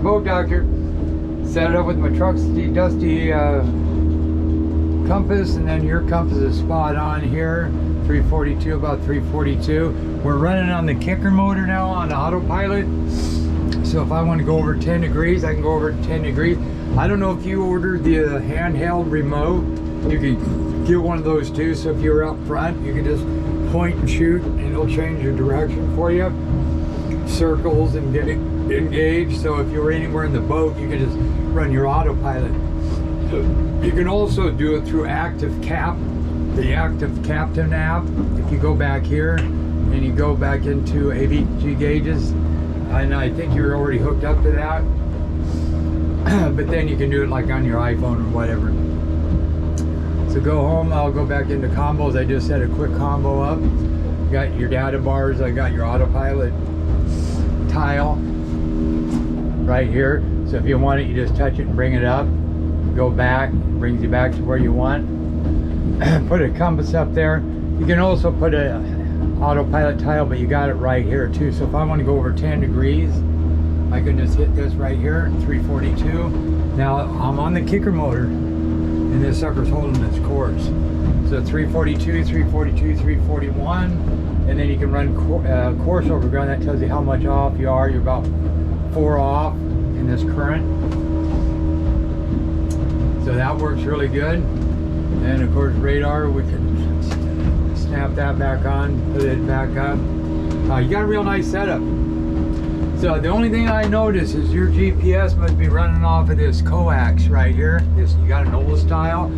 Boat Doctor. Set it up with my trusty dusty compass, and then your compass is spot on here. 342, about 342. We're running on the kicker motor now on autopilot. So if I want to go over 10 degrees, I can go over 10 degrees. I don't know if you ordered the handheld remote. You can get one of those too. So if you're up front, you can just point and shoot, and it'll change your direction for you. Circles and get it engaged. So if you're anywhere in the boat, you can just run your autopilot. You can also do it through Active Cap, the Active Captain app. If you go back here and you go back into AVG gauges, and I think you're already hooked up to that, but then you can do it like on your iPhone or whatever. So go home, I'll go back into combos. I just set a quick combo up. Got your data bars, I got your autopilot tile right here. So if you want it, you just touch it and bring it up. Go back, brings you back to where you want. Put a compass up there. You can also put a autopilot tile, but you got it right here too. So if I want to go over 10 degrees, I can just hit this right here, 342. Now I'm on the kicker motor, and this sucker's holding its course. So 342, 342, 341, and then you can run course over ground. That tells you how much off you are. You're about 4 off in this current. So that works really good. And of course radar, we can snap that back on, put it back up. You got a real nice setup. So the only thing I notice is your GPS must be running off of this coax right here. This, you got an old style,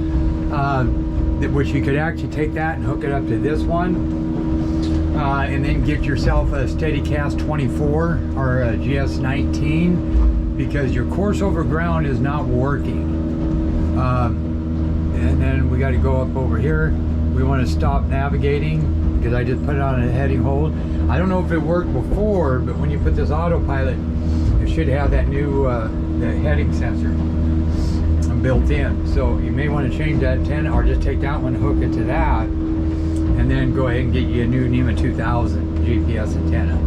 which you could actually take that and hook it up to this one, and then get yourself a Steadicast 24 or a GS19, because your course over ground is not working. And then we got to go up over here. We want to stop navigating because I just put it on a heading hold. I don't know if it worked before, but when you put this autopilot, it should have that new the heading sensor built in. So you may want to change that antenna, or just take that one, hook it to that, and then go ahead and get you a new NEMA 2000 GPS antenna,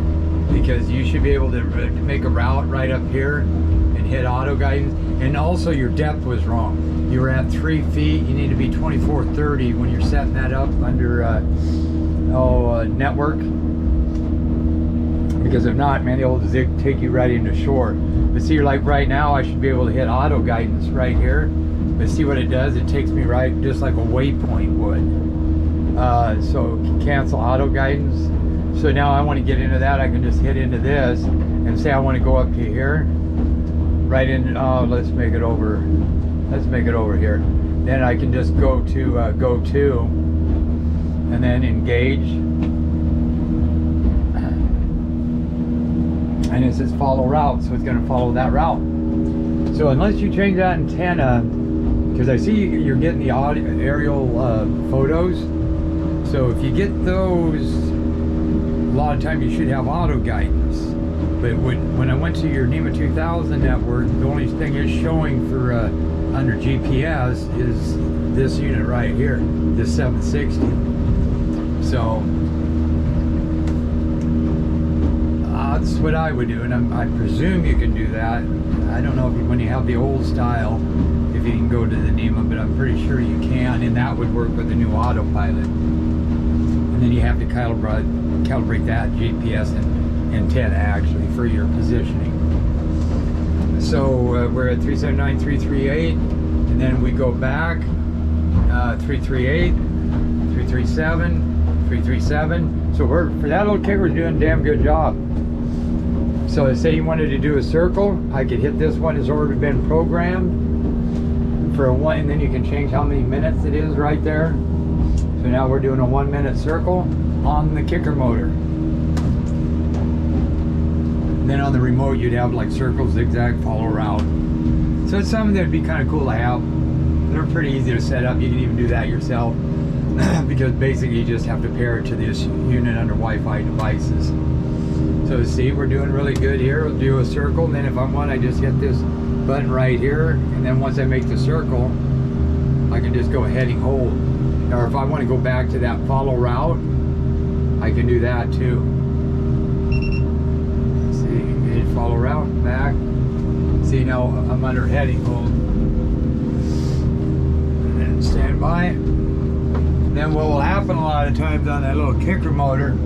because you should be able to make a route right up here and hit auto guidance. And also your depth was wrong. You were at 3 feet. You need to be 2430 when you're setting that up under network, because if not, man, it'll take you right into shore. But see, you're like right now, I should be able to hit auto guidance right here. But see what it does? It takes me right just like a waypoint would. So cancel auto guidance. So now I want to get into that. I can just hit into this and say I want to go up to here. Right in, let's make it over here. Then I can just go to and then engage, and it says follow route, so it's going to follow that route. So unless you change that antenna, because I see you're getting the aerial photos, so if you get those, a lot of times you should have auto guidance. But when I went to your NEMA 2000 network, the only thing it's showing for under GPS is this unit right here, this 760. So that's what I would do, and I presume you can do that. I don't know if when you have the old style, if you can go to the NEMA, but I'm pretty sure you can, and that would work with the new autopilot. And then you have to calibrate that GPS antenna actually for your positioning. So we're at 379, 338, and then we go back 338, 337, 337. So for that old kicker, we're doing a damn good job. So say you wanted to do a circle, I could hit this one. It's already been programmed for a one, and then you can change how many minutes it is right there. So now we're doing a 1 minute circle on the kicker motor. And then on the remote, you'd have like circle, zigzag, follow route. So it's something that'd be kind of cool to have. They're pretty easy to set up. You can even do that yourself because basically you just have to pair it to this unit under Wi-Fi devices. So see, we're doing really good here. We'll do a circle, and then if I want, I just hit this button right here, and then once I make the circle, I can just go heading hold. Or if I want to go back to that follow route, I can do that too. Let's see, follow route, back, See, now I'm under heading hold. And stand by. And then what will happen a lot of times on that little kicker motor,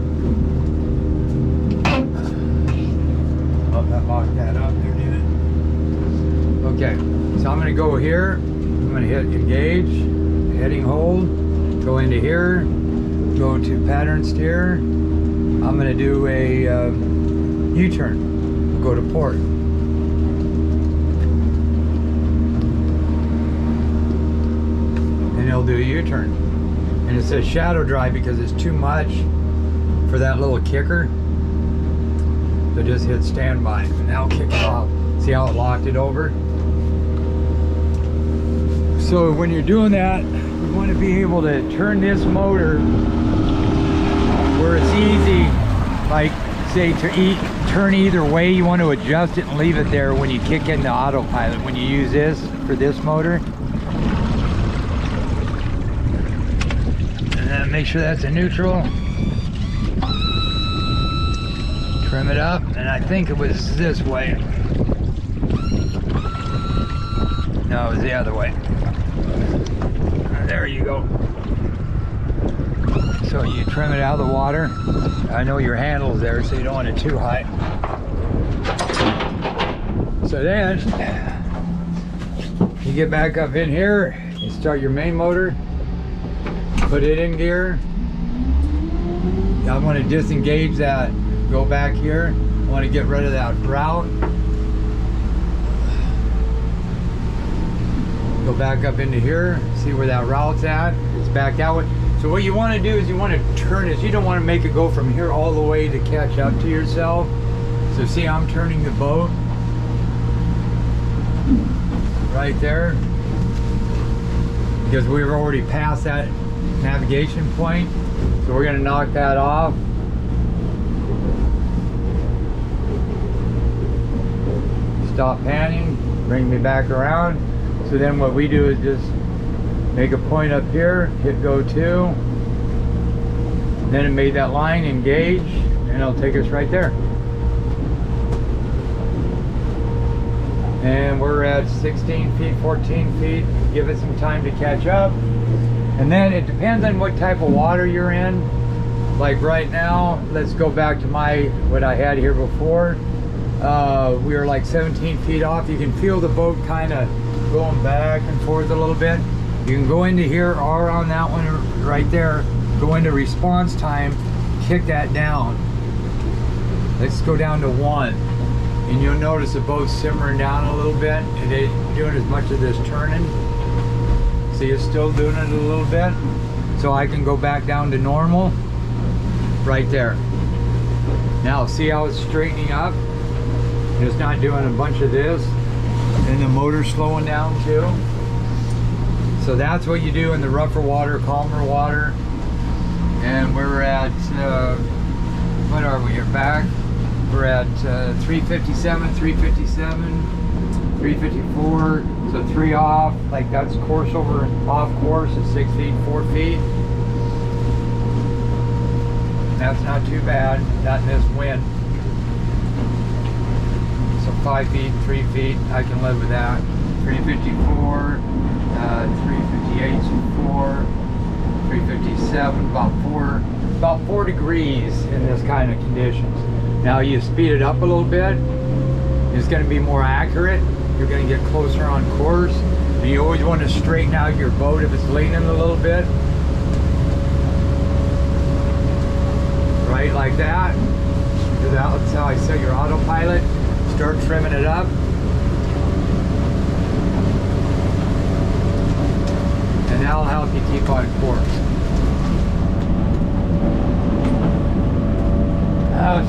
oh, that locked that up there, didn't it? Okay, so I'm going to go here. I'm going to hit engage, heading hold, go into here, go to pattern steer. I'm going to do a U-turn. We'll go to port. And it'll do a U-turn. And it says shadow drive because it's too much for that little kicker. So just hit standby and now kick it off. See how it locked it over? So when you're doing that, you want to be able to turn this motor where it's easy, like say to turn either way. You want to adjust it and leave it there when you kick into autopilot. When you use this for this motor, and then make sure that's a neutral. Trim it up, and I think it was this way. No, it was the other way. There you go. So you trim it out of the water. I know your handle's there, so you don't want it too high. So then, you get back up in here, you start your main motor, put it in gear. I want to disengage that, go back here. I want to get rid of that route. Go back up into here, see where that route's at. It's back out. So what you want to do is you want to turn it. You don't want to make it go from here all the way to catch up to yourself. So see, I'm turning the boat right there because we've already passed that navigation point. So we're going to knock that off. Stop panning, bring me back around. So then what we do is just make a point up here, hit go to, then it made that line, engage, and it'll take us right there. And we're at 16 feet, 14 feet, give it some time to catch up. And then it depends on what type of water you're in. Like right now, let's go back to what I had here before. We were like 17 feet off. You can feel the boat kind of going back and forth a little bit. You can go into here or on that one right there, go into response time, kick that down. Let's go down to 1. And you'll notice the boat's simmering down a little bit. It ain't doing as much of this turning. See, it's still doing it a little bit. So I can go back down to normal right there. Now see how it's straightening up? It's not doing a bunch of this. And the motor's slowing down too. So that's what you do in the rougher water, calmer water. And we're at, what are we here back? We're at 357, 357, 354. So 3 off, like that's course over off course is 6 feet, 4 feet. That's not too bad, not in this wind. So 5 feet, 3 feet, I can live with that. 354, 358, 4, 357, about 4 degrees in this kind of conditions. Now you speed it up a little bit, it's going to be more accurate. You're going to get closer on course. And you always want to straighten out your boat if it's leaning a little bit. Right like that. That's how I set your autopilot. Start trimming it up. And that'll help you keep on course.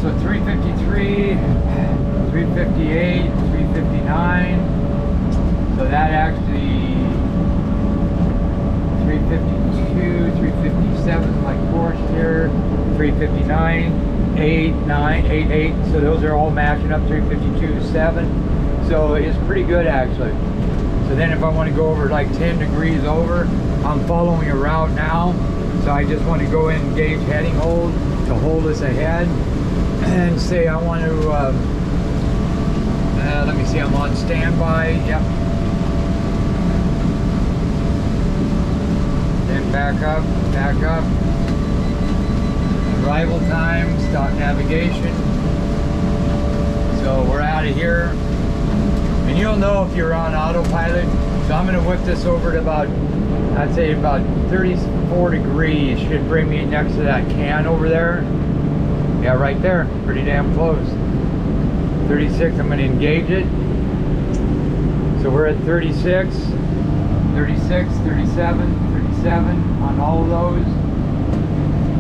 So 353, 358, 359. So that actually 352, 357 my course here, 359, 8, 9, 8, 8. So those are all matching up, 352, 7. So it's pretty good actually. So then if I want to go over like 10 degrees over, I'm following a route now. So I just want to go in and engage heading hold to hold us ahead. And say I want to, let me see, I'm on standby, yep. Then back up, back up. Arrival time, stop navigation. So we're out of here. And you'll know if you're on autopilot. So I'm gonna whip this over to about, I'd say about 34 degrees. Should bring me next to that can over there. Yeah, right there, pretty damn close. 36, I'm gonna engage it. So we're at 36, 36, 37, 37 on all of those.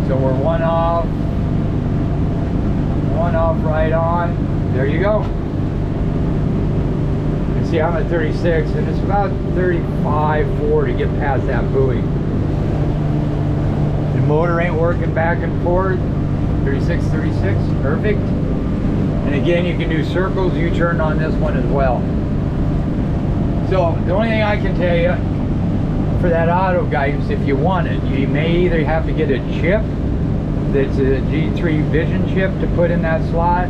So we're one off right on. There you go. And see, I'm at 36 and it's about 35, 40 to get past that buoy. The motor ain't working back and forth. 36, 36, perfect. And again, you can do circles, U-turn on this one as well. So the only thing I can tell you for that auto guidance, if you want it, you may either have to get a chip that's a G3 vision chip to put in that slot,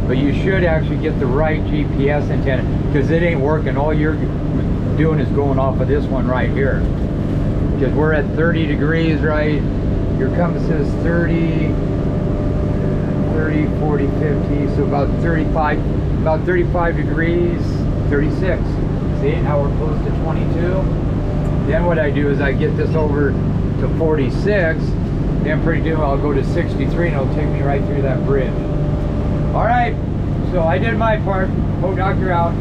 but you should actually get the right GPS antenna because it ain't working. All you're doing is going off of this one right here. Because we're at 30 degrees, right? Your compass says 30, 40, 50, so about 35 degrees, 36. See how we're close to 22? Then what I do is I get this over to 46, then pretty soon I'll go to 63 and it'll take me right through that bridge. All right, so I did my part. Doctor out.